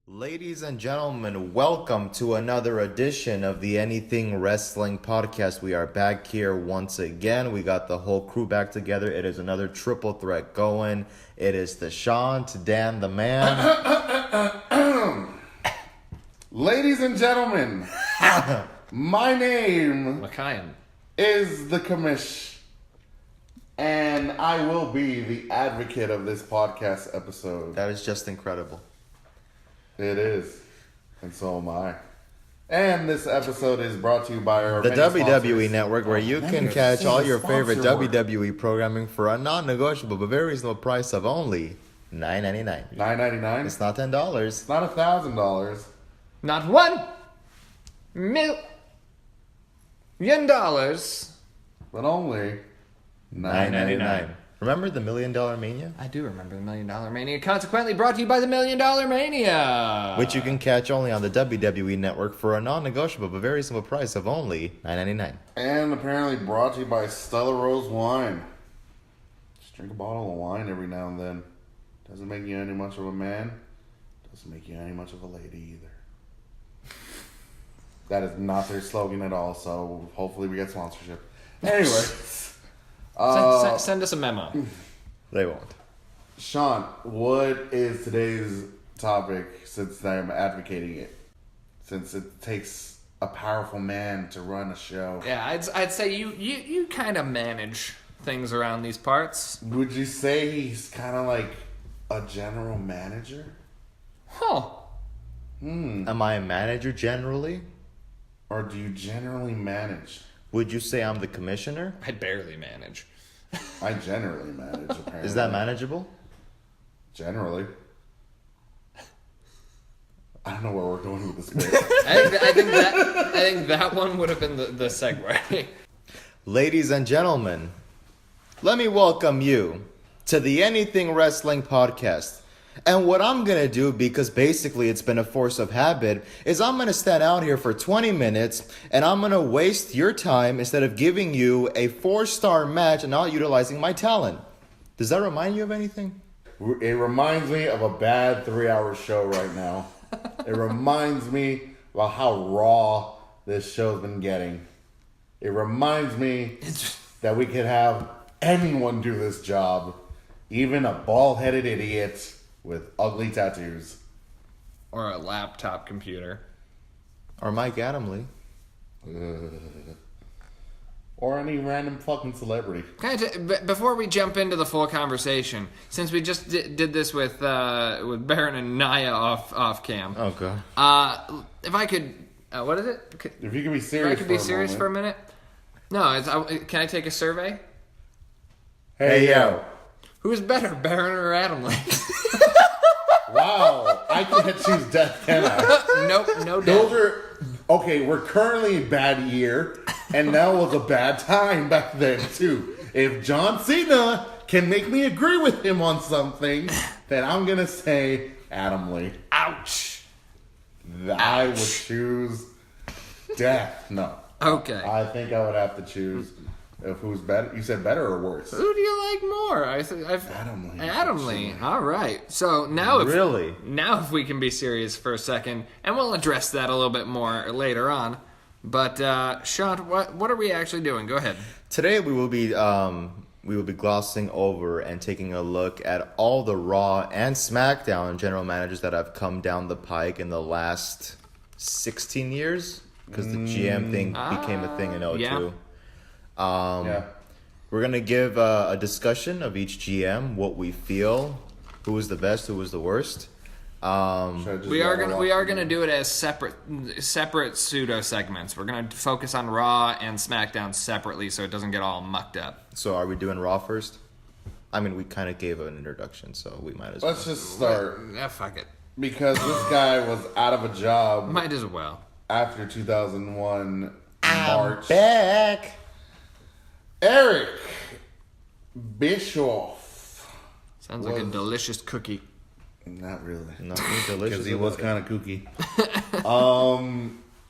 Ladies and gentlemen, welcome to another edition of the Anything Wrestling Podcast. We are back here once again. We got the whole crew back together. It is another triple threat going. It is the Sean to Dan the man. Ladies and gentlemen, my name is the Commish, and I will be the advocate of this podcast episode. That is just incredible. It is, and so am I. And this episode is brought to you by our The WWE sponsors. Network, where you can catch all your favorite WWE programming for a non-negotiable but very reasonable price of only $9.99. $9.99. It's not $10. It's not $1,000. Not $1 million, But only $9.99. Remember the $1 Million Mania? I do remember the $1 Million Mania. Consequently, brought to you by the $1 Million Mania, Which you can catch only on the WWE Network for a non-negotiable but very simple price of only $9.99. And apparently brought to you by Stella Rose Wine. Just drink a bottle of wine every now and then. Doesn't make you any much of a man. Doesn't make you any much of a lady either. That is not their slogan at all, so hopefully we get sponsorship. Anyway. send us a memo. They won't. Sean, what is today's topic, since I'm advocating it? Since it takes a powerful man to run a show. Yeah, I'd say you kind of manage things around these parts. Would you say he's kind of like a general manager? Huh. Am I a manager generally? Or do you generally manage? Would you say I'm the commissioner? I barely manage. I generally manage, apparently. Is that manageable? Generally. I don't know where we're going with this bit. I think that one would have been the segue. Ladies and gentlemen, let me welcome you to the Anything Wrestling Podcast. And what I'm going to do, because basically it's been a force of habit, is I'm going to stand out here for 20 minutes and I'm going to waste your time instead of giving you a 4-star match and not utilizing my talent. Does that remind you of anything? It reminds me of a bad 3-hour show right now. It reminds me about how raw this show's been getting. It reminds me that we could have anyone do this job, even a bald-headed idiot with ugly tattoos. Or a laptop computer. Or Mike Adamley. Or any random fucking celebrity. Before we jump into the full conversation, since we just did this with Baron and Naya off cam. Oh, God. If I could, what is it? If you could be serious, If I could be serious for a minute. No, can I take a survey? Hey yo. Who's better, Baron or Adamley? Wow, I can't choose death, can I? Nope, no doubt. Those are okay. We're currently in bad year, and that was a bad time back then too. If John Cena can make me agree with him on something, then I'm gonna say Adam Lee. Ouch. I would choose death. No. Okay. I think I would have to choose. If who's better? You said better or worse? Who do you like more? Adam Lee. Adam Lee. All right. So now, if we can be serious for a second, and we'll address that a little bit more later on. But Sean, what are we actually doing? Go ahead. Today we will be glossing over and taking a look at all the Raw and SmackDown general managers that have come down the pike in the last 16 years, because the GM thing became a thing in 2002. Yeah. We're going to give a discussion of each GM, what we feel, who was the best, who was the worst. We are gonna do it as separate pseudo segments. We're gonna focus on Raw and SmackDown separately, so it doesn't get all mucked up. So are we doing Raw first? I mean, we kind of gave an introduction, so we might as well. Let's just start. Fuck it. Because this guy was out of a job Might as well. after 2001 I'm March. back. Eric Bischoff. Sounds like a delicious cookie. Not really. Nothing delicious. Because he was kind of kooky.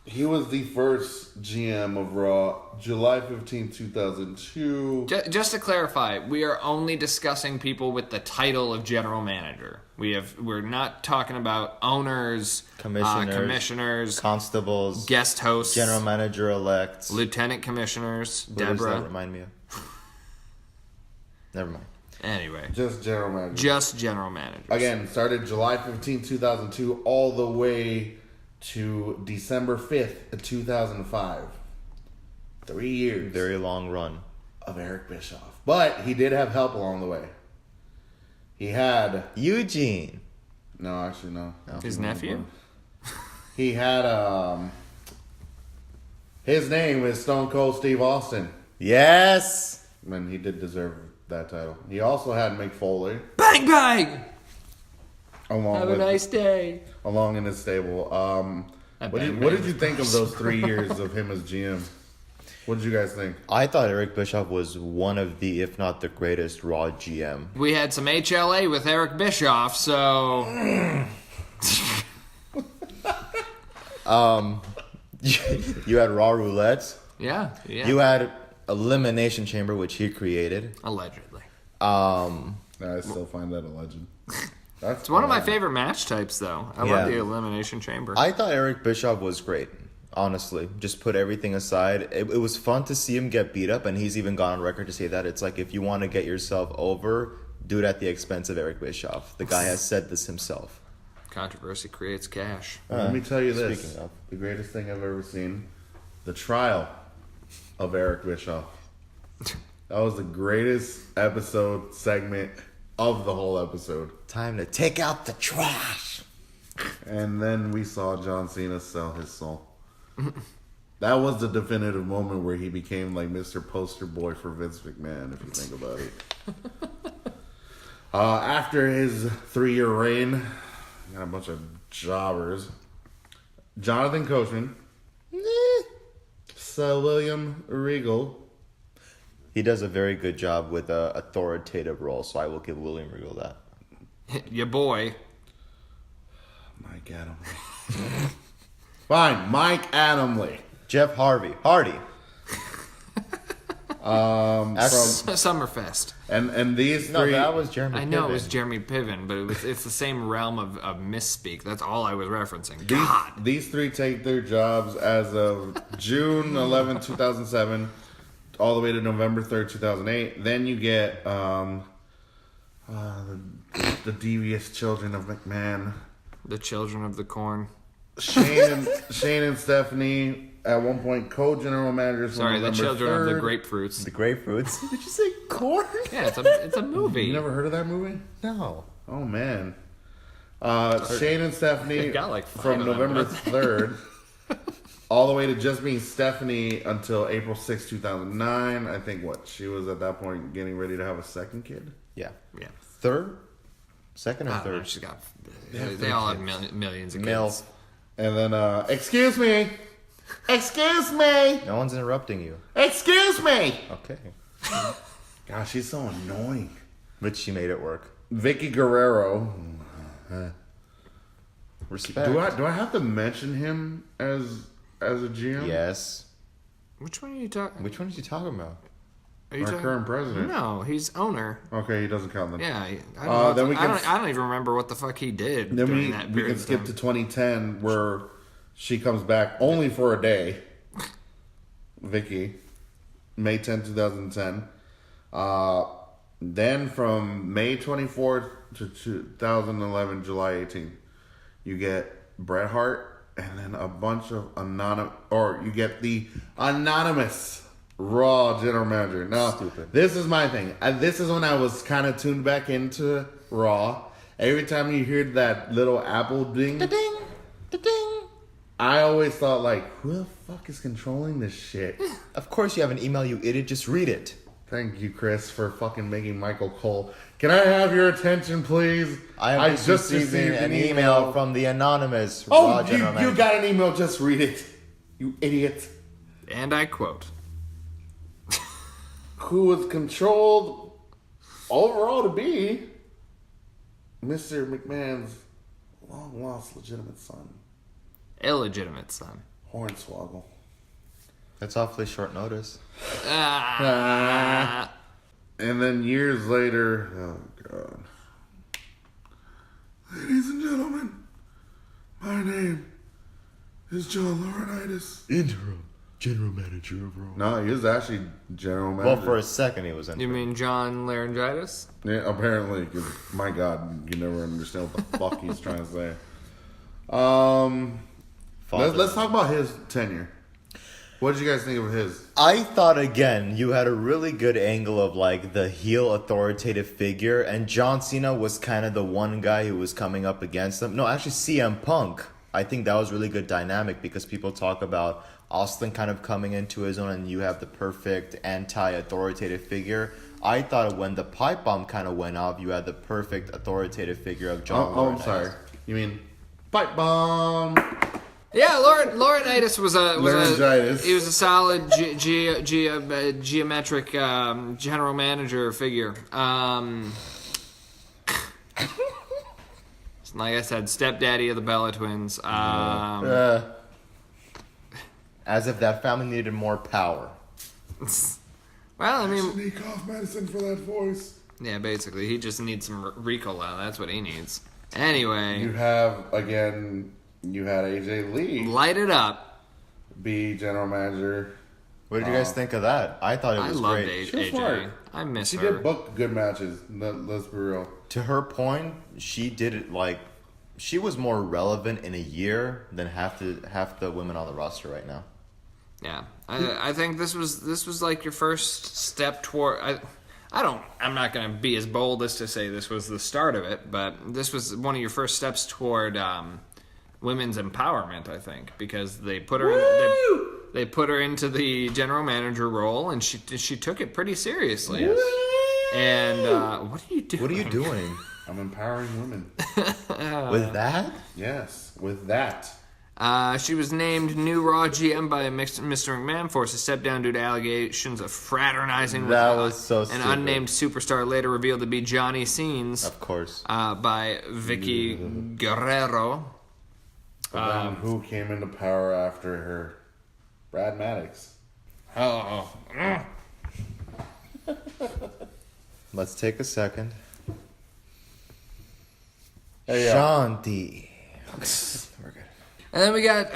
He was the first GM of Raw, July 15, 2002. Just to clarify, we are only discussing people with the title of general manager. We're not talking about owners, commissioners, constables, guest hosts, general manager elects, lieutenant commissioners, Who Deborah. does that remind me of? Never mind. Anyway. Just general manager. Just general managers. Again, started July 15, 2002, all the way to December 5th, 2005. 3 years. Very long run. Of Eric Bischoff. But he did have help along the way. He had... Eugene. No, actually, no. His nephew? He had... His name is Stone Cold Steve Austin. Yes! And he did deserve that title. He also had Mick Foley. Bang, bang! Have a nice day. Along in his stable. What did you think of those 3 years of him as GM? What did you guys think? I thought Eric Bischoff was one of the, if not the greatest, Raw GM. We had some HLA with Eric Bischoff, so... You had Raw Roulette. Yeah. You had Elimination Chamber, which he created. Allegedly. I still find that a legend. It's one of my favorite match types, though. I love the Elimination Chamber. I thought Eric Bischoff was great, honestly. Just put everything aside. It was fun to see him get beat up, and he's even gone on record to say that. It's like, if you want to get yourself over, do it at the expense of Eric Bischoff. The guy has said this himself. Controversy creates cash. Let me tell you this. Speaking of. The greatest thing I've ever seen. The trial of Eric Bischoff. That was the greatest episode segment of the whole episode. Time to take out the trash. And then we saw John Cena sell his soul. That was the definitive moment where he became like Mr. Poster Boy for Vince McMahon, if you think about it. After his 3-year reign, got a bunch of jobbers. Jonathan Coachman. Sir William Regal. He does a very good job with an authoritative role, so I will give William Regal that. Your boy. Mike Adamle. Fine, Mike Adamle. Jeff Hardy. Summerfest. And these No, three... that was Jeremy Piven. I know it was Jeremy Piven, but it's the same realm of misspeak. That's all I was referencing. God. These three take their jobs as of June 11, 2007, all the way to November 3rd, 2008. Then you get the devious children of McMahon. The children of the corn. Shane and Stephanie, at one point, co-general managers. Sorry, the children 3rd. of the grapefruits. The grapefruits. Did you say corn? Yeah, it's a movie. You never heard of that movie? No. Oh, man. Shane and Stephanie got like 5 from of them, November but- 3rd all the way to just being Stephanie until April 6, 2009. I think she was at that point getting ready to have a second kid. Yeah. Yeah. Third? Second or I don't know, third? she's got. They all have millions of kids. Milf. And then, excuse me. Excuse me. No one's interrupting you. Excuse me. Okay. Gosh, she's so annoying. But she made it work. Vicky Guerrero. Respect. Do I have to mention him as a GM? Yes. Which one are you talking? Which one are you talking about? Are you Our talking? current president. No, he's owner. Okay, he doesn't count then. Yeah, I don't, then we can- I don't even remember what the fuck he did Then during we that can period skip of to time. 2010 where she comes back only for a day. Vicky, May 10, 2010. Then from May 24th to 2011, July 18th, you get Bret Hart and then a bunch of you get the anonymous Raw general manager. Now, Stupid. This is my thing. This is when I was kind of tuned back into Raw. Every time you hear that little Apple ding, da-ding, da-ding, I always thought, like, who the fuck is controlling this shit? Of course you have an email, you idiot. Just read it. Thank you, Chris, for fucking making Michael Cole. Can I have your attention, please? I just received an email from the anonymous Raw general manager. You got an email. Just read it. You idiot. And I quote. Who was controlled overall to be Mr. McMahon's long-lost legitimate son. Illegitimate son. Hornswoggle. That's awfully short notice. Ah. And then years later, oh God. Ladies and gentlemen, my name is John Laurinaitis. Interim general manager of Raw. No, he was actually general manager. Well, for a second he was interim. You mean John Laryngitis? Yeah, apparently, 'cause, my God, you never understand what the fuck he's trying to say. Let's talk about his tenure. What did you guys think of his? I thought, again, you had a really good angle of, like, the heel authoritative figure, and John Cena was kind of the one guy who was coming up against him. No, actually, CM Punk. I think that was really good dynamic because people talk about Austin kind of coming into his own, and you have the perfect anti-authoritative figure. I thought when the pipe bomb kind of went off, you had the perfect authoritative figure of John Oh, I'm Laurinaitis. sorry. You mean pipe bomb? Yeah, Laurinaitis was Laryngitis. He was a solid geometric general manager figure. Like I said, stepdaddy of the Bella Twins. As if that family needed more power. Well, I mean, Need cough medicine for that voice. yeah, basically, he just needs some Ricola. That's what he needs. Anyway, You had AJ Lee light it up. be general manager. What did you guys think of that? I thought it I was loved great. She was AJ. smart. I miss She her. did book good matches. Let's be real. To her point, she did it like she was more relevant in a year than half the women on the roster right now. Yeah, I think this was like your first step toward. I'm not going to be as bold as to say this was the start of it, but this was one of your first steps toward women's empowerment. I think because they put her they put her into the general manager role, and she took it pretty seriously. Yes. And what are you doing? What are you doing I'm empowering women. with that? Yes, with that. She was named new Raw GM by Mr. McMahon, forced to step down due to allegations of fraternizing That with was so an stupid. unnamed superstar later revealed to be Johnny Scenes Of course. by Vicky Guerrero. But then who came into power after her? Brad Maddox. Oh. Let's take a second. Hey, yeah. Shanti. We're good. And then we got,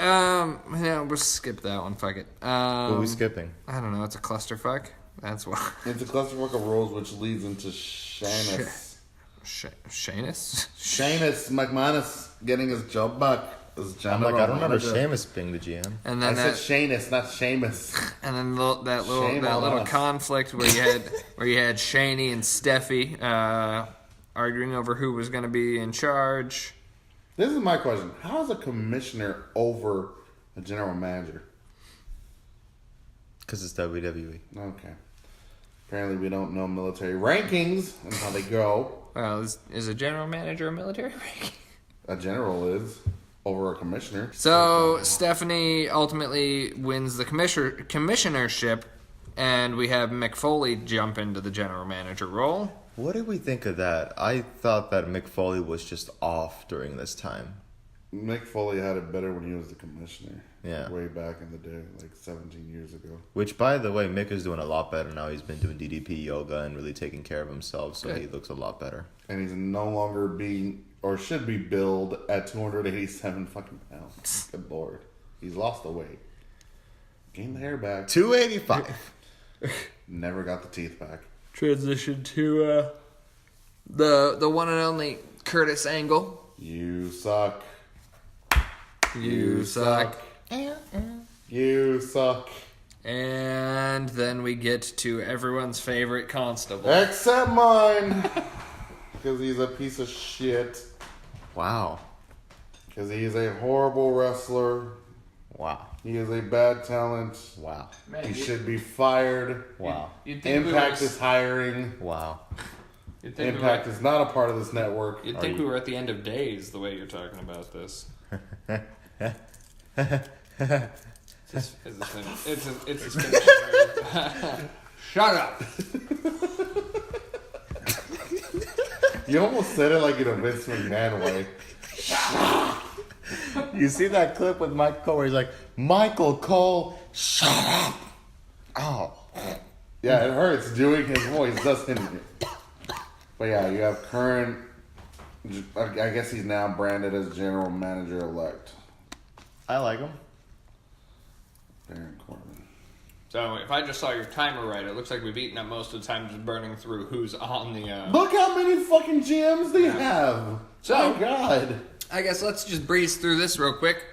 we'll skip that one, fuck it. Who are we skipping? I don't know, it's a clusterfuck. That's why. It's a clusterfuck of rules, which leads into Sheamus. Sheamus? Sheamus McManus getting his job back as I'm general like, I don't remember manager. Sheamus being the GM. And I then said Sheamus, not Sheamus. And then that Shame on little us. conflict where you had Shaney and Steffi arguing over who was going to be in charge. This is my question. How is a commissioner over a general manager? Because it's WWE. Okay. Apparently we don't know military rankings and how they go. Well, is a general manager a military rank? A general is over a commissioner. So Stephanie ultimately wins the commissionership, and we have Mick Foley jump into the general manager role. What did we think of that? I thought that Mick Foley was just off during this time. Mick Foley had it better when he was the commissioner. Yeah. Way back in the day, like 17 years ago. Which, by the way, Mick is doing a lot better now. He's been doing DDP yoga and really taking care of himself, so Good. he looks a lot better. And he's no longer being, or should be billed at 287 fucking pounds. Good lord. He's lost the weight. Gained the hair back. 285. Never got the teeth back. Transition to the one and only Curtis Angle. You suck. You suck. You suck. And then we get to everyone's favorite constable. Except mine. Because he's a piece of shit. Wow. Because he is a horrible wrestler. Wow. He is a bad talent. Wow. Man, He should be fired. Wow. You'd think Impact is hiring. Wow. You'd think Impact is not a part of this network. You'd think we were at the end of days the way you're talking about this. It's his finish. Shut up. You almost said it like in a Vince McMahon way. You see that clip with Michael Cole where he's like, Michael Cole, shut up. Oh. Yeah, it hurts doing his voice, doesn't it? But yeah, you have current. I guess he's now branded as general manager elect. I like him. Baron Corbin. So if I just saw your timer right, it looks like we've eaten up most of the time just burning through who's on the... Look how many fucking GMs they have. So, my God. I guess let's just breeze through this real quick.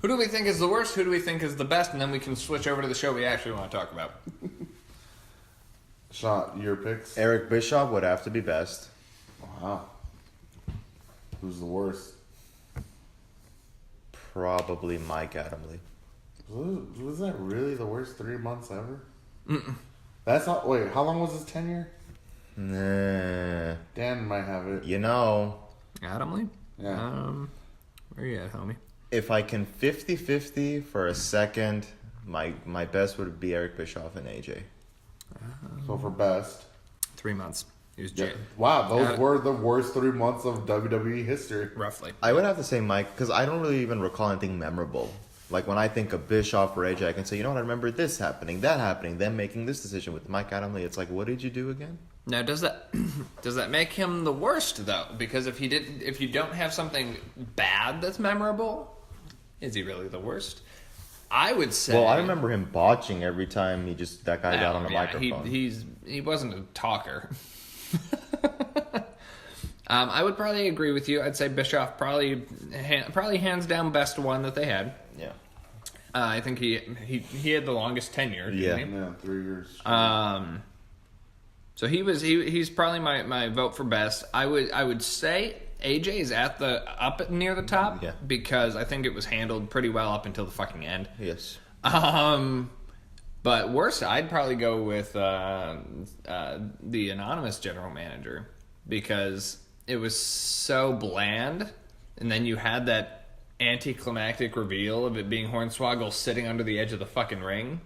Who do we think is the worst? Who do we think is the best? And then we can switch over to the show we actually want to talk about. Sean, your picks? Eric Bischoff would have to be best. Wow. Who's the worst? Probably Mike Adamle. Was that really the worst 3 months ever? Mm-mm. That's not... Wait, how long was his tenure? Nah. Dan might have it. You know... Adamle? Yeah. Where you at, homie? If I can 50-50 for a second, my best would be Eric Bischoff and AJ. So for best... 3 months. He was Yeah. Wow, those were the worst 3 months of WWE history. roughly. I would have to say Mike, because I don't really even recall anything memorable. Like when I think of Bischoff or AJ, I can say, you know what, I remember this happening, that happening, them making this decision. With Mike Adamle, it's like, what did you do again? Now, does that make him the worst though? Because if you don't have something bad that's memorable, is he really the worst? I would say. Well, I remember him botching every time that guy got on the microphone. He wasn't a talker. I would probably agree with you. I'd say Bischoff probably hands down best one that they had. Yeah. I think he had the longest tenure. Yeah. Didn't he? Yeah, 3 years. So he's probably my vote for best. I would say AJ is at the up near the top. Yeah. Because I think it was handled pretty well up until the fucking end. Yes. But worse, I'd probably go with the anonymous general manager because it was so bland, and then you had that anticlimactic reveal of it being Hornswoggle sitting under the edge of the fucking ring.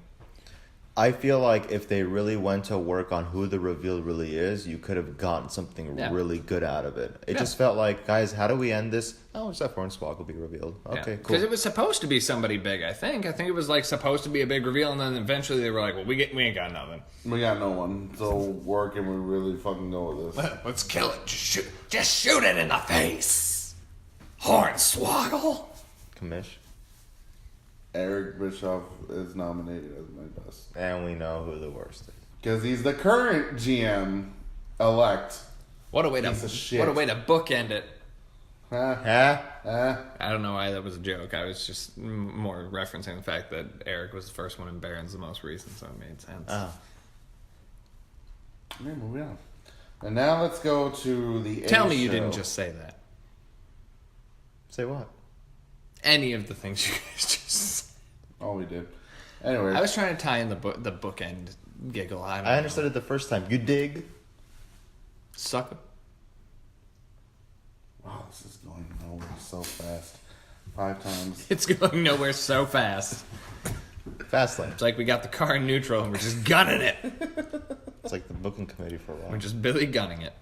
I feel like if they really went to work on who the reveal really is, you could have gotten something really good out of it. It just felt like, guys, how do we end this? Oh, it's that Hornswoggle will be revealed. Okay, cool. Because it was supposed to be somebody big, I think. I think it was like supposed to be a big reveal, and then eventually they were like, well, we ain't got nothing. We got no one. So where can we really fucking go with this? Let's kill it. Just shoot it in the face. Hornswoggle. Commish. Eric Bischoff is nominated as my best. And we know who the worst is. Because he's the current GM elect. What a way Piece of shit. to bookend it. Huh? I don't know why that was a joke. I was just more referencing the fact that Eric was the first one and Baron's the most recent, so it made sense. Oh. Yeah, moving on. And now let's go to the Tell A me you show. didn't just say that. Say what? Any of the things you guys just... Oh, we did. Anyway. I was trying to tie in the bookend giggle. I understood it the first time. You dig? Sucker. Wow, this is going nowhere so fast. 5 times. It's going nowhere so fast. Fastlane. It's like we got the car in neutral and we're just gunning it. It's like the booking committee for a while. We're just Billy gunning it.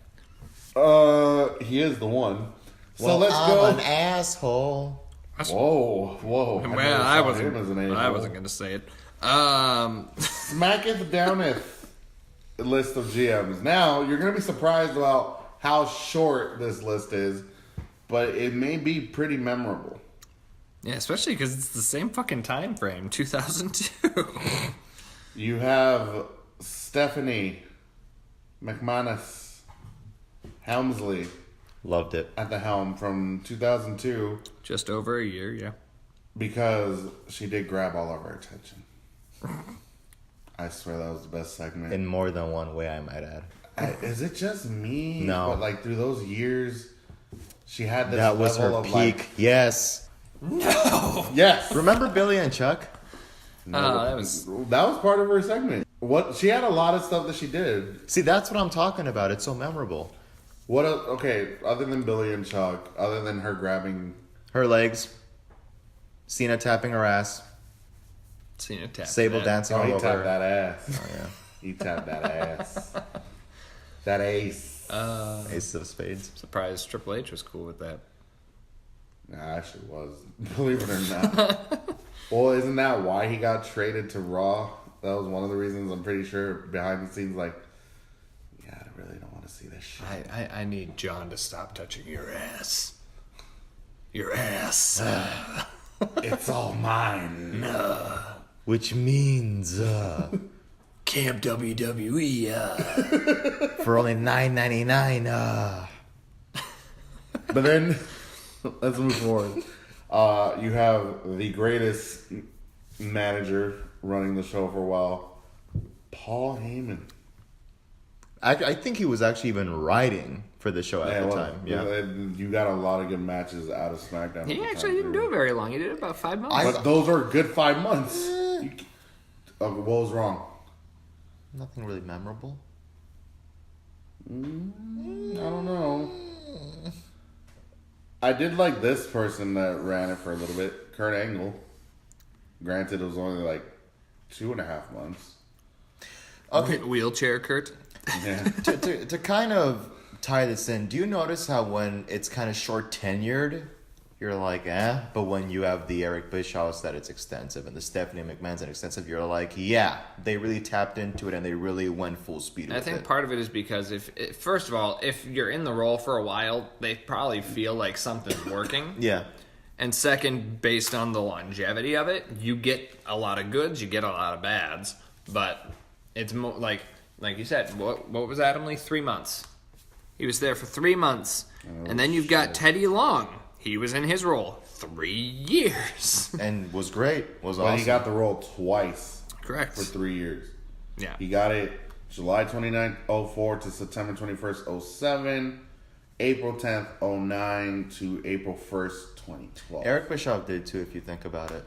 He is the one. So Well, let's I'm go. an asshole. Whoa. Well, I wasn't going going to say it. Smacketh downeth list of GMs. Now, you're going to be surprised about how short this list is, but it may be pretty memorable. Yeah, especially because it's the same fucking time frame, 2002. You have Stephanie McManus Helmsley Loved it. at the helm from 2002 Just over a year, yeah. because she did grab all of our attention. I swear that was the best segment. In more than one way, I might add. Is it just me? No. But like through those years, she had this That was her level of peak. like, Yes. yes. Remember Billy and Chuck? No, that was... part of her segment. What she had a lot of stuff that she did. See, that's what I'm talking about. It's so memorable. What? Okay, other than Billy and Chuck, other than her grabbing Her legs. Cena tapping her ass. Cena tap. Sable dancing Oh, all he over tapped her. that ass. Oh, yeah. He tapped that ass. That ace. Ace of Spades. Surprised Triple H was cool with that. Nah, actually was. Believe it or not. Well, isn't that why he got traded to Raw? That was one of the reasons, I'm pretty sure, behind the scenes, like, yeah, I really don't want to see this shit. I need John to stop touching your ass. Your ass. It's all mine. Which means Camp WWE. for only $9.99. But then, let's move forward. You have the greatest manager running the show for a while, Paul Heyman. I think he was actually even writing for the show at the well, time. Yeah. You got a lot of good matches out of SmackDown. He actually didn't do it very long. He did it about 5 months. But those are good 5 months. What was wrong? Nothing really memorable. I don't know. I did like this person that ran it for a little bit, Kurt Angle. Granted, it was only like 2.5 months. Okay. Wheelchair Kurt. Yeah. to kind of tie this in, do you notice how when it's kind of short tenured, you're like, but when you have the Eric Bischoffs that it's extensive and the Stephanie McMahon's and extensive, you're like, yeah, they really tapped into it and they really went full speed with it. I think part of it is because first of all, if you're in the role for a while, they probably feel like something's working. Yeah. And second, based on the longevity of it, you get a lot of goods, you get a lot of bads, but it's like you said, what was Adam Lee? 3 months. He was there for 3 months. And then you've got Teddy Long. He was in his role 3 years. And was great. Was Well, awesome. he got the role twice. Correct. For 3 years. Yeah. He got it July 29th, 04 to September 21st, 07. April 10th, 09 to April 1st, 2012. Eric Bischoff did too, if you think about it.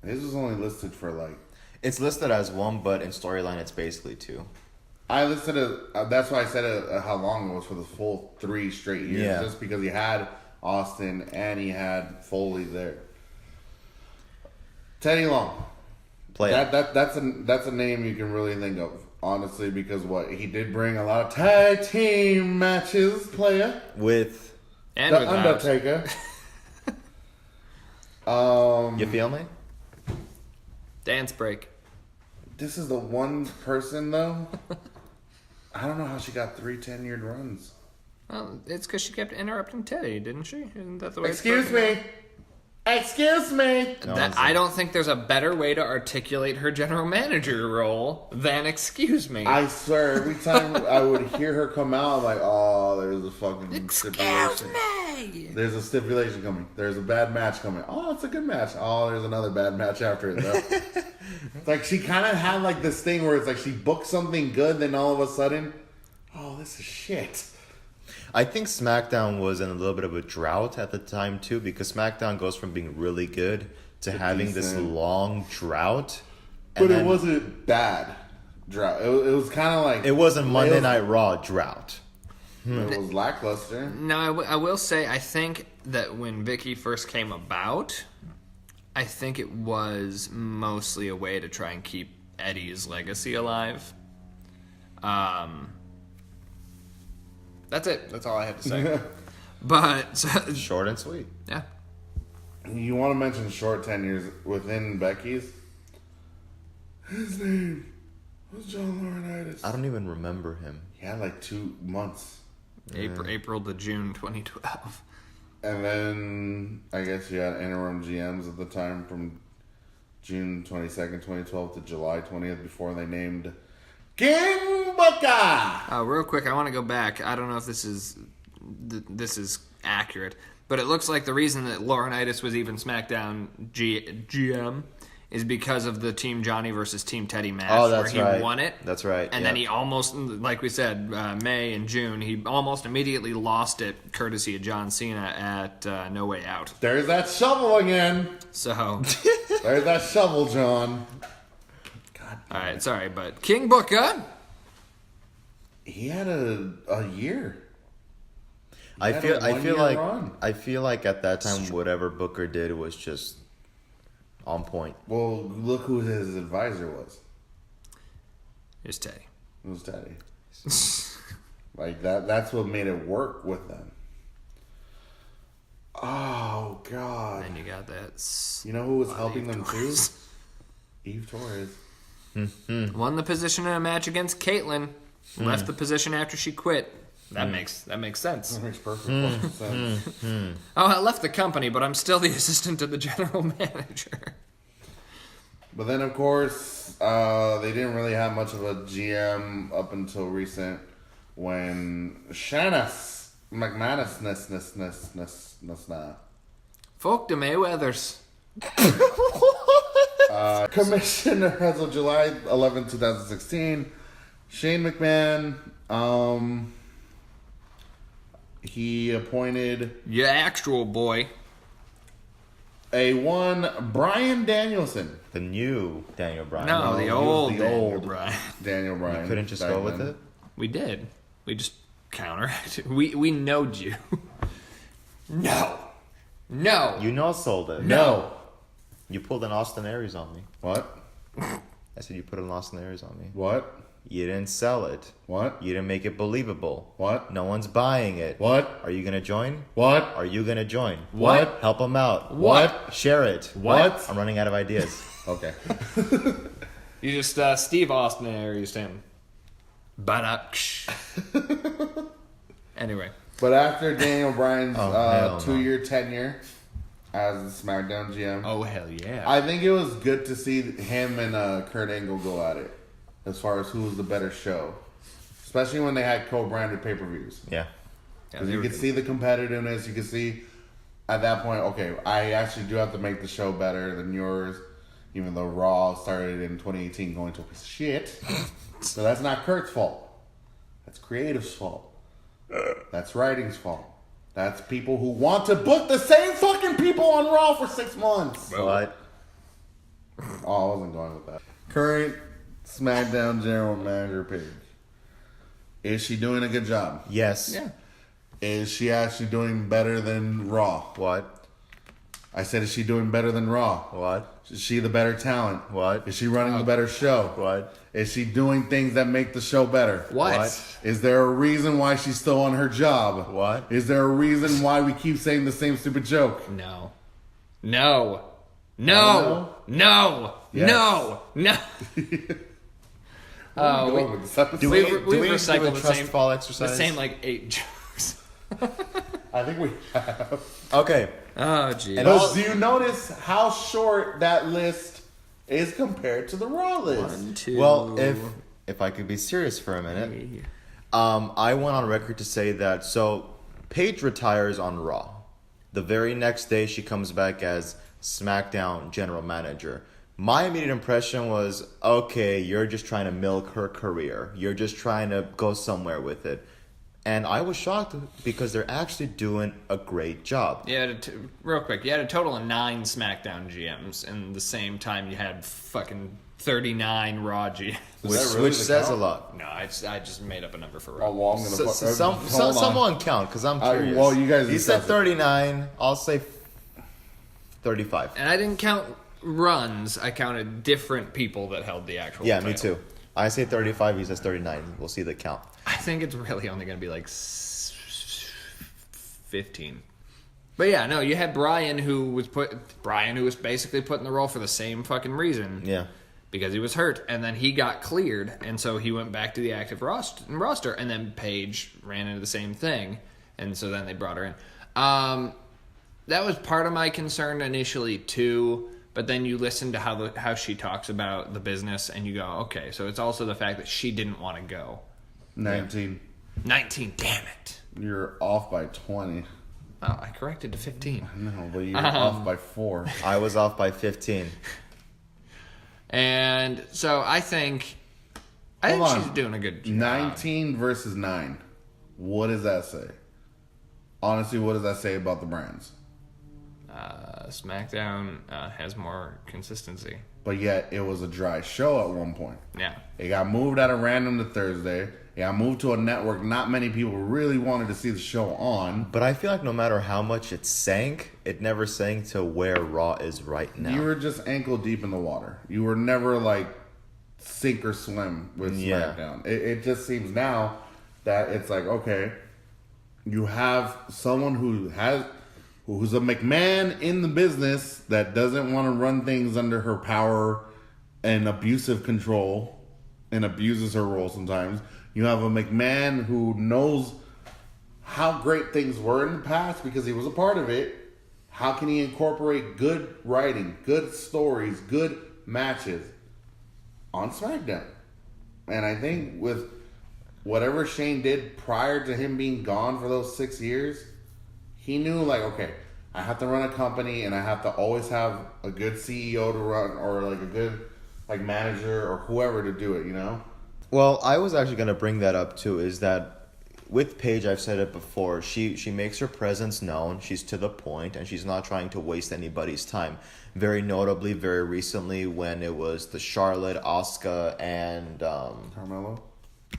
His was only listed for like... It's listed as 1, but in storyline it's basically 2. I listed it... that's why I said it, how long it was for the full 3 straight years. Yeah. Just because he had Austin and he had Foley there. Teddy Long. That's a name you can really think of, honestly, because he did bring a lot of tag team matches, player. With And The without. Undertaker. You feel me? Dance break. This is the one person, though. I don't know how she got 3 tenured runs. Well, it's because she kept interrupting Teddy, didn't she? Isn't that the way? Excuse me. Excuse me. I don't think there's a better way to articulate her general manager role than "excuse me." I swear, every time I would hear her come out, I'm like, oh, there's a fucking stipulation. me. There's a stipulation coming. There's a bad match coming. Oh, it's a good match. Oh, there's another bad match after it, though. It's like she kind of had like this thing where it's like she booked something good, then all of a sudden, oh, this is shit. I think SmackDown was in a little bit of a drought at the time too, because SmackDown goes from being really good to having this decent. long drought. But it wasn't bad drought. It was kind of like... It wasn't Monday Night Raw drought. It was lackluster. Now, I will say, I think that when Vicky first came about, I think it was mostly a way to try and keep Eddie's legacy alive. That's it. That's all I have to say. But Short and sweet. yeah, You want to mention short tenures within Becky's? His name was John Laurinaitis. I don't even remember him. He had like 2 months. April to June 2012. And then I guess you had interim GMs at the time from June 22nd, 2012 to July 20th before they named King Booker. Real quick, I want to go back. I don't know if this is accurate, but it looks like the reason that Laurinaitis was even SmackDown GM is because of the Team Johnny versus Team Teddy match where he won it. That's right. And then he almost, like we said, May and June, he almost immediately lost it courtesy of John Cena at No Way Out. There's that shovel again. So, There's that shovel, John. all right, sorry, but King Booker. He had a year. I feel run. like at that time whatever Booker did was just on point. Well, look who his advisor was. Here's Teddy. It was Teddy. Like that's what made it work with them. Oh God. And you got that. You know who was helping them too? Eve Torres. Won the position in a match against Caitlyn. Left the position after she quit. That makes sense. That makes perfect fucking sense. Oh, I left the company, but I'm still the assistant to the general manager. But then, of course, they didn't really have much of a GM up until recent when Shannon McManus. Fuck the Mayweathers. Commissioner as of July 11, 2016, Shane McMahon, he appointed Your actual boy. a one Brian Danielson. The new Daniel Bryan. No, he the was old the Daniel old Bryan. Daniel Bryan. Couldn't just back go with then. it? We did. We just counteracted. We knowed you. No. You know sold it. No. You pulled an Austin Aries on me. What? I said you put an Austin Aries on me. What? You didn't sell it. What? You didn't make it believable. What? No one's buying it. What? Are you going to join? What? Are you going to join? What? Help them out. What? Share it. What? I'm running out of ideas. Okay. You just Steve Austin Aries him. Banaksh. Anyway. But after Daniel Bryan's hell no. 2-year tenure as the SmackDown GM, Oh, hell yeah. I think it was good to see him and Kurt Angle go at it as far as who was the better show. Especially when they had co-branded pay-per-views. Yeah. Because you could see the competitiveness. You could see at that point, okay, I actually do have to make the show better than yours. Even though Raw started in 2018 going to a piece of shit. So that's not Kurt's fault. That's creative's fault. That's writing's fault. That's people who want to book the same fucking people on Raw for 6 months. What? Oh, I wasn't going with that. Current SmackDown General Manager page. Is she doing a good job? Yes. Yeah. Is she actually doing better than Raw? What? I said, is she doing better than Raw? What? Is she the better talent? What? Is she running the better show? What? Is she doing things that make the show better? What? Is there a reason why she's still on her job? What? Is there a reason why we keep saying the same stupid joke? No. No? No. Yes. No. Where are we going with this episode? Do We've we recycled do a the trust same fall The exercise? same like 8 jokes. I think we have. Okay. Oh, geez. And But do you notice how short that list is compared to the Raw list? 1, 2. Well, if I could be serious for a minute, I went on record to say that. So Paige retires on Raw. The very next day, she comes back as SmackDown General Manager. My immediate impression was, okay, you're just trying to milk her career. You're just trying to go somewhere with it. And I was shocked because they're actually doing a great job. Yeah, real quick, you had a total of 9 SmackDown GMs, and the same time you had fucking 39 Raw GMs. Which says a lot. No, I just made up a number for Oh, Raw. well, I'm gonna hold on. Someone count, because I'm curious. well, you guys He said discuss it. 39. I'll say 35. And I didn't count runs. I counted different people that held the actual Yeah, title. me too. I say 35. He says 39. We'll see the count. I think it's really only going to be like 15. But yeah, no, you had Brian who was basically put in the role for the same fucking reason. Yeah. Because he was hurt, and then he got cleared, and so he went back to the active roster, and then Paige ran into the same thing, and so then they brought her in. That was part of my concern initially too, but then you listen to how she talks about the business, and you go, okay, so it's also the fact that she didn't want to go. 19. 19, damn it. You're off by 20. Oh, I corrected to 15. No, but you're off by 4. I was off by 15. And so I think Hold on. she's doing a good job. 19 versus 9. What does that say? Honestly, what does that say about the brands? SmackDown has more consistency. But yet, it was a dry show at one point. Yeah. It got moved out of random to Thursday. It got moved to a network not many people really wanted to see the show on. But I feel like no matter how much it sank, it never sank to where Raw is right now. You were just ankle deep in the water. You were never like sink or swim with Yeah. SmackDown. It just seems now that it's like, okay, you have someone who who's a McMahon in the business that doesn't want to run things under her power and abusive control and abuses her role sometimes. You have a McMahon who knows how great things were in the past because he was a part of it. How can he incorporate good writing, good stories, good matches on SmackDown? And I think with whatever Shane did prior to him being gone for those 6 years, he knew, like, okay, I have to run a company and I have to always have a good CEO to run or like a good like manager or whoever to do it, you know? Well, I was actually going to bring that up too, is that with Paige, I've said it before, she makes her presence known, she's to the point, and she's not trying to waste anybody's time. Very notably, very recently, when it was the Charlotte, Asuka, and... Carmelo?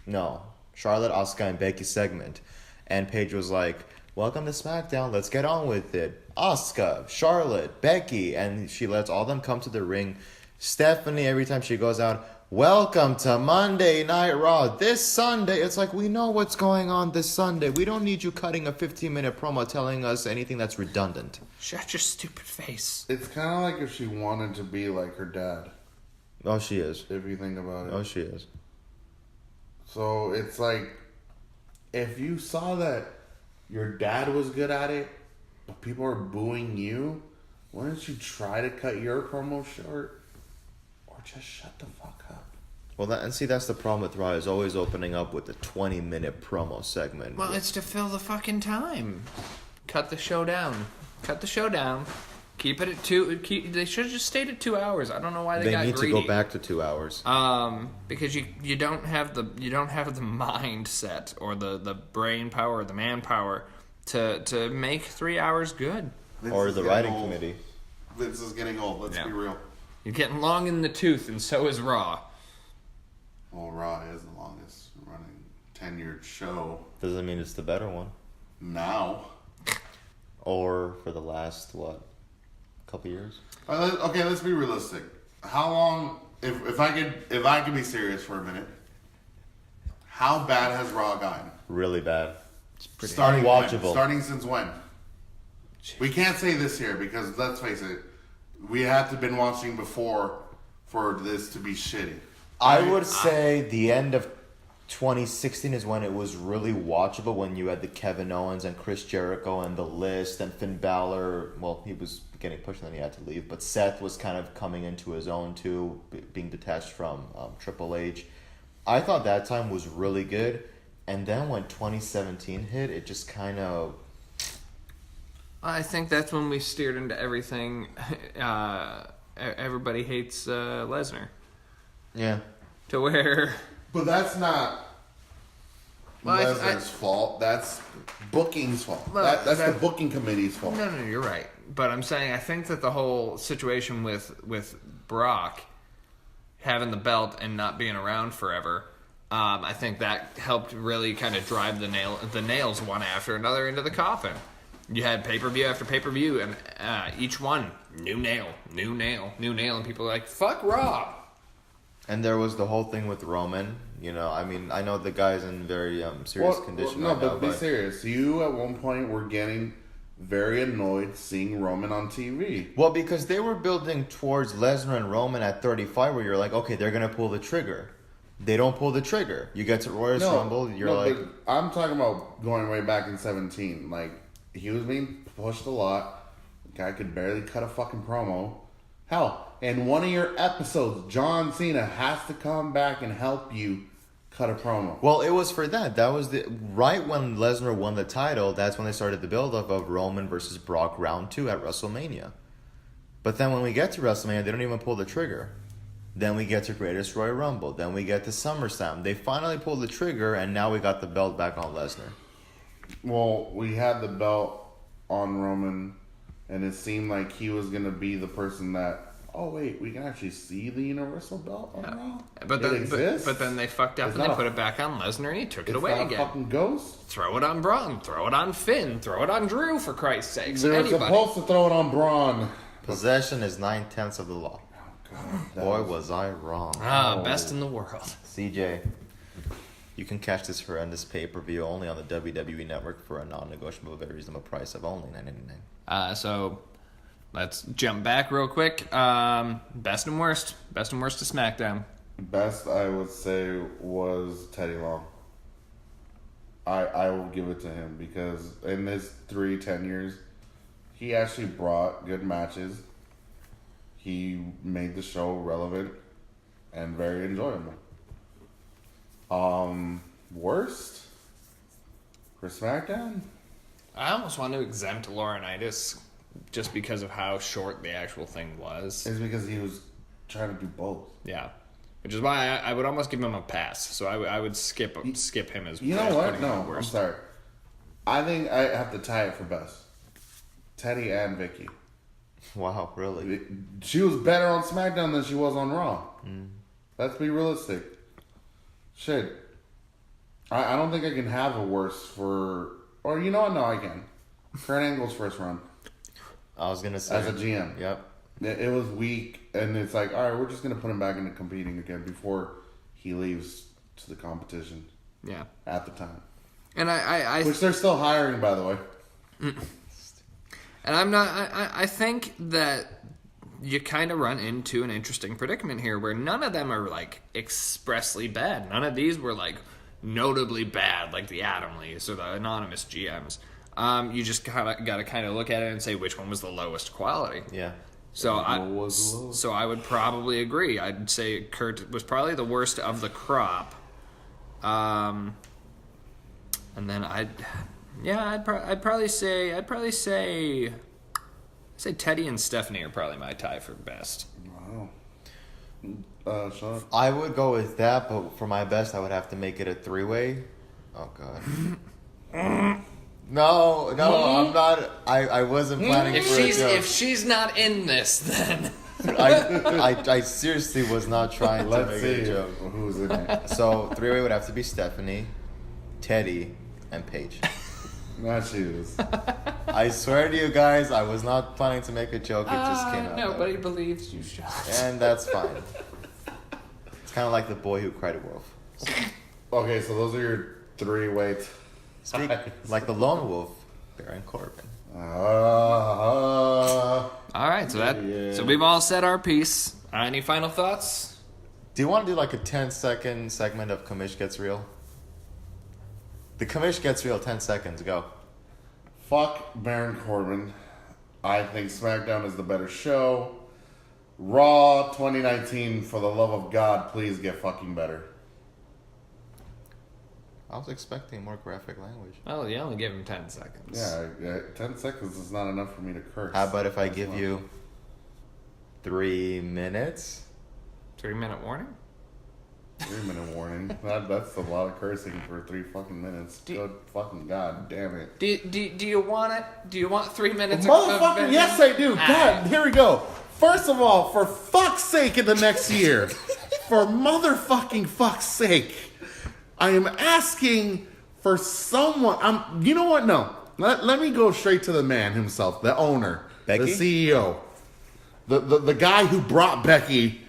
No, Charlotte, Asuka, and Becky segment. And Paige was like, welcome to SmackDown, let's get on with it. Asuka, Charlotte, Becky, and she lets all them come to the ring. Stephanie, every time she goes out, welcome to Monday Night Raw this Sunday. It's like, we know what's going on this Sunday. We don't need you cutting a 15-minute promo telling us anything that's redundant. Shut your stupid face. It's kind of like if she wanted to be like her dad. Oh, she is. If you think about it. Oh, she is. So it's like, if you saw that your dad was good at it, but people are booing you, why don't you try to cut your promo short? Or just shut the fuck up. Well, that's the problem with Raw, is always opening up with a 20-minute promo segment. Well, it's to fill the fucking time. Cut the show down. Cut the show down. Keep it at 2. They should have just stayed at 2 hours. I don't know why they got need greedy. to go back to 2 hours. Because you don't have the mindset or the brain power or the manpower to make 3 hours good. Or the writing committee. Vince is getting old. Let's be real. You're getting long in the tooth, and so is Raw. Well, Raw is the longest running tenured show. Doesn't mean it's the better one. Now. Or for the last, couple years? Okay, let's be realistic. How long, if I could be serious for a minute, how bad has Raw gotten? Really bad. It's pretty Starting unwatchable. Starting since when? We can't say this here because, let's face it, we had to been watching before for this to be shitty. I would say the end of 2016 is when it was really watchable, when you had the Kevin Owens and Chris Jericho and The List and Finn Balor. Well, he was getting pushed and then he had to leave. But Seth was kind of coming into his own too, being detached from Triple H. I thought that time was really good. And then when 2017 hit, it just kind of... I think that's when we steered into everything. Everybody hates Lesnar. Yeah. To where... But that's not Lesnar's fault. That's booking's fault. Well, that's the booking committee's fault. No, you're right. But I'm saying I think that the whole situation with Brock having the belt and not being around forever, I think that helped really kind of drive the nails one after another into the coffin. You had pay-per-view after pay-per-view, and each one, new nail, and people are like, fuck Raw. And there was the whole thing with Roman. You know, I mean, I know the guy's in very serious condition right now. No, but be serious. You, at one point, were getting very annoyed seeing Roman on TV. Well, because they were building towards Lesnar and Roman at 35, where you're like, okay, they're going to pull the trigger. They don't pull the trigger. You get to Royal Rumble, you're like... But I'm talking about going way back in 17. Like, he was being pushed a lot. The guy could barely cut a fucking promo. Hell, in one of your episodes, John Cena has to come back and help you cut a promo. Well, it was for that. That was right when Lesnar won the title. That's when they started the build-up of Roman versus Brock round 2 at WrestleMania. But then when we get to WrestleMania, they don't even pull the trigger. Then we get to Greatest Royal Rumble. Then we get to SummerSlam. They finally pulled the trigger, and now we got the belt back on Lesnar. Well, we had the belt on Roman, and it seemed like he was going to be the person that, oh wait, we can actually see the Universal belt on Raw? But then they fucked up and they put it back on Lesnar, and he took it away again. It's not a fucking ghost? Throw it on Braun. Throw it on Finn. Throw it on Drew, for Christ's sakes. They're supposed to throw it on Braun. Possession is 9/10 of the law. God, Boy, was I wrong. Best in the world. CJ, You can catch this horrendous pay-per-view only on the WWE Network for a non-negotiable, very reasonable price of only $9.99. So let's jump back real quick. Best and worst to SmackDown. Best, I would say, was Teddy Long. I will give it to him because in his 3 tenures, he actually brought good matches. He made the show relevant and very enjoyable. Worst for SmackDown? I almost want to exempt Laurinaitis just because of how short the actual thing was. It's because he was trying to do both. Yeah. Which is why I would almost give him a pass. So I would skip him as You know what? putting him No, at I'm worst. sorry. I think I have to tie it for best. Teddy and Vicky. Wow, really? She was better on SmackDown than she was on Raw. Let's be realistic. Shit. I don't think I can have a worse for... Or you know what? No, I can. Kurt Angle's first run. I was going to say... As a GM. Yep. It was weak, and it's like, all right, we're just going to put him back into competing again before he leaves to the competition. Yeah. At the time. And I Which they're still hiring, by the way. And I'm not. I think that you kind of run into an interesting predicament here, where none of them are like expressly bad. None of these were like notably bad, like the Adamleys or the anonymous GMs. You just got to kind of look at it and say which one was the lowest quality. Yeah. So I would probably agree. I'd say Kurt was probably the worst of the crop. And then I'd probably say Teddy and Stephanie are probably my tie for best. Wow. Sean? I would go with that, but for my best, I would have to make it a 3-way. Oh, God. No, I'm not. I wasn't planning for a joke. If she's not in this, then I seriously was not trying to Let's make see a joke. who's in it. So 3-way would have to be Stephanie, Teddy, and Paige. Not shoes. I swear to you guys, I was not planning to make a joke. It just came out. nobody believes you, Sean. And that's fine. It's kind of like the boy who cried wolf. Okay, so those are your 3-way. Speak like the lone wolf, Baron Corbin. All right, so Yeah. so we've all said our piece. Any final thoughts? Do you want to do like a 10-second segment of Kamish Gets Real? The Kamish Gets Real, 10 seconds, go. Fuck Baron Corbin. I think SmackDown is the better show. Raw 2019, for the love of God, please get fucking better. I was expecting more graphic language. Oh, you only gave him 10 seconds. Yeah, 10 seconds is not enough for me to curse. How about if I give you 3 minutes? 3-minute warning? 3-minute warning. That's a lot of cursing for 3 fucking minutes. Good fucking God damn it. Do you want it? Do you want 3 minutes? Motherfucker, yes I do. God, here we go. First of all, for fuck's sake in the next year, for motherfucking fuck's sake, I am asking for someone. You know what? No. Let me go straight to the man himself, the owner, Becky? the CEO, the guy who brought Becky,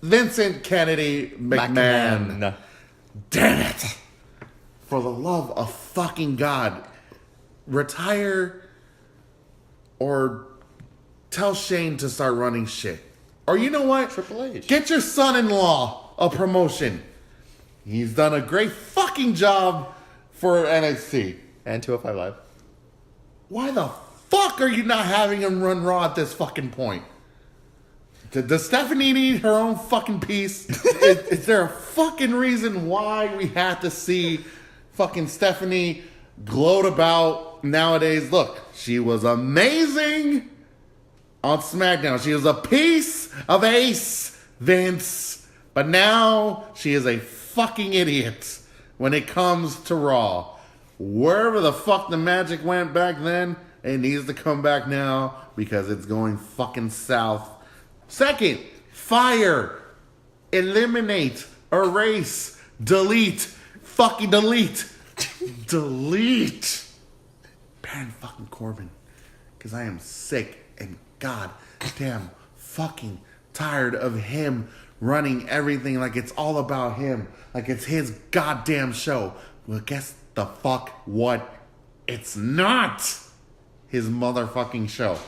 Vincent Kennedy McMahon. Damn it. For the love of fucking God, retire or tell Shane to start running shit. Or you know what? Triple H. Get your son-in-law a promotion. He's done a great fucking job for NXT. And 205 Live. Why the fuck are you not having him run Raw at this fucking point? Does Stephanie need her own fucking piece? Is there a fucking reason why we have to see fucking Stephanie gloat about nowadays? Look, she was amazing on SmackDown. She was a piece of ace, Vince. But now she is a fucking idiot when it comes to Raw. Wherever the fuck the magic went back then, it needs to come back now because it's going fucking south. Second, fire, eliminate, erase, delete, fucking delete, delete Baron fucking Corbin. Because I am sick and god damn fucking tired of him running everything like it's all about him, like it's his goddamn show. Well, guess the fuck what? It's not his motherfucking show.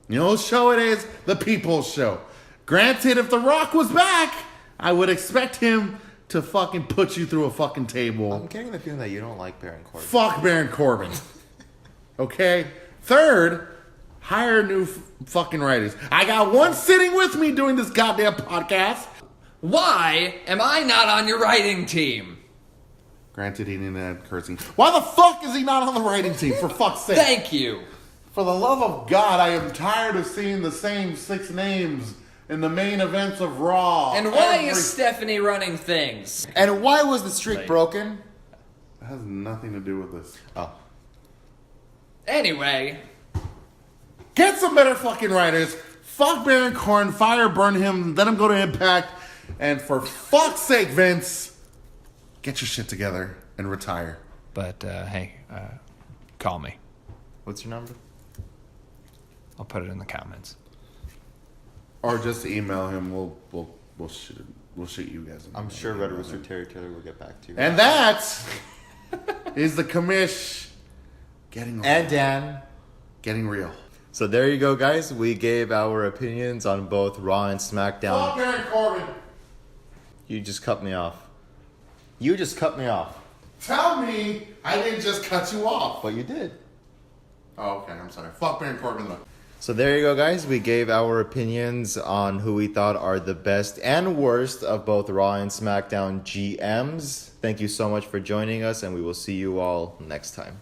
You know whose show it is? The People's Show. Granted, if The Rock was back, I would expect him to fucking put you through a fucking table. I'm getting the feeling that you don't like Baron Corbin. Fuck Baron Corbin. Okay? Third, hire new fucking writers. I got one sitting with me doing this goddamn podcast. Why am I not on your writing team? Granted, he didn't add cursing. Why the fuck is he not on the writing team, for fuck's sake? Thank you. For the love of God, I am tired of seeing the same 6 names in the main events of Raw. And why is Stephanie running things? And why was the streak broken? It has nothing to do with this. Oh. Anyway, Get some better fucking writers. Fuck Baron Corbin. Fire burn him. Let him go to Impact. And for fuck's sake, Vince, get your shit together and retire. but hey, call me. What's your number? I'll put it in the comments. Or just email him. We'll shoot you guys. I'm sure Red Rooster Terry Taylor will get back to you. And that is the commish getting And Dan. getting real. So there you go, guys. We gave our opinions on both Raw and SmackDown. Fuck Baron Corbin. You just cut me off. You just cut me off. Tell me I didn't just cut you off. But you did. Oh, okay. I'm sorry. Fuck Baron Corbin though. So there you go, guys. We gave our opinions on who we thought are the best and worst of both Raw and SmackDown GMs. Thank you so much for joining us, and we will see you all next time.